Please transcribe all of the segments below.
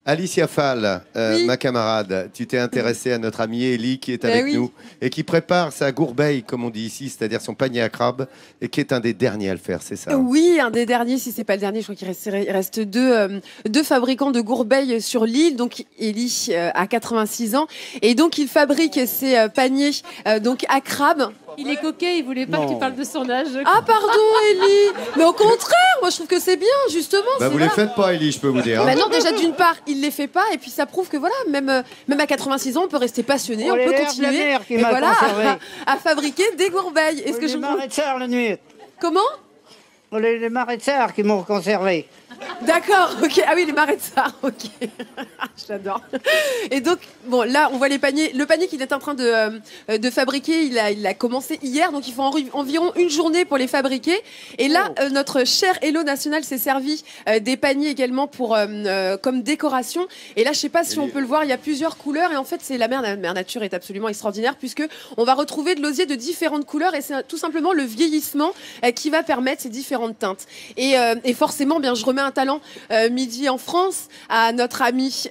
Alicia Fall, Oui. ma camarade, tu t'es intéressée à notre amie Élie qui est avec oui. nous et qui prépare sa gourbeille, comme on dit ici, c'est-à-dire son panier à crabe, et qui est un des derniers à le faire, c'est ça? Oui, un des derniers, si c'est pas le dernier, je crois qu'il reste deux fabricants de gourbeilles sur l'île. Donc Élie a 86 ans et donc il fabrique ses paniers donc à crabe. Il est coquet, il voulait pas que tu parles de son âge. Ah pardon Élie, mais au contraire, moi je trouve que c'est bien justement. Bah, vous les faites pas, Élie, je peux vous dire. Hein. Bah non, déjà d'une part, il les fait pas et puis ça prouve que voilà, même à 86 ans, on peut rester passionné, on peut continuer et voilà à fabriquer des gourbeilles. Est-ce que les marais de Sarre la nuit. Comment? Les marais de Sarre qui m'ont conservé. D'accord, ok. Ah oui, les marais de Sarre, ok. J'adore. Et donc, bon, là, on voit les paniers. Le panier qu'il est en train de fabriquer, il a commencé hier, donc il faut environ une journée pour les fabriquer. Et là, notre cher Hello National s'est servi des paniers également pour comme décoration. Et là, je sais pas si on peut le voir, il y a plusieurs couleurs. Et en fait, c'est la mère nature est absolument extraordinaire puisque on va retrouver de l'osier de différentes couleurs. Et c'est tout simplement le vieillissement qui va permettre ces différentes teintes. Et forcément, bien, je remets un talent midi en France à notre amie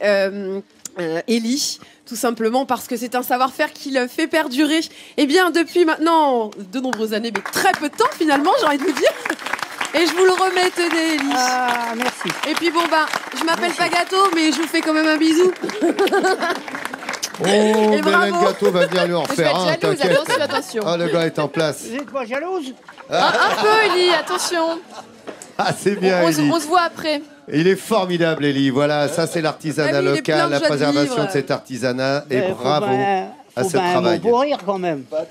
Élie, tout simplement parce que c'est un savoir-faire qui le fait perdurer depuis maintenant de nombreuses années, mais très peu de temps finalement, j'ai envie de vous dire. Et je vous le remets, tenez Élie. Ah, merci. Et puis bon, je m'appelle pas Gâteau, mais je vous fais quand même un bisou. Oh, Et bravo. Bélène Gâteau va venir lui en refaire un, t'inquiète. Attention. Ah, le gars est en place. Vous êtes pas jalouse? Un peu, Élie, attention. Ah, c'est bien, Élie. On se voit après. Il est formidable, Élie. Voilà, ça c'est l'artisanat Ah oui, il est plein local, de la joie de préservation vivre. de cet artisanat. Et Faut bravo à ce un travail. mot pour rire quand même. Bah,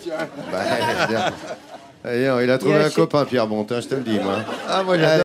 il a trouvé un copain, Pierre Bontin, je te le dis, moi. Ah, moi, j'adore.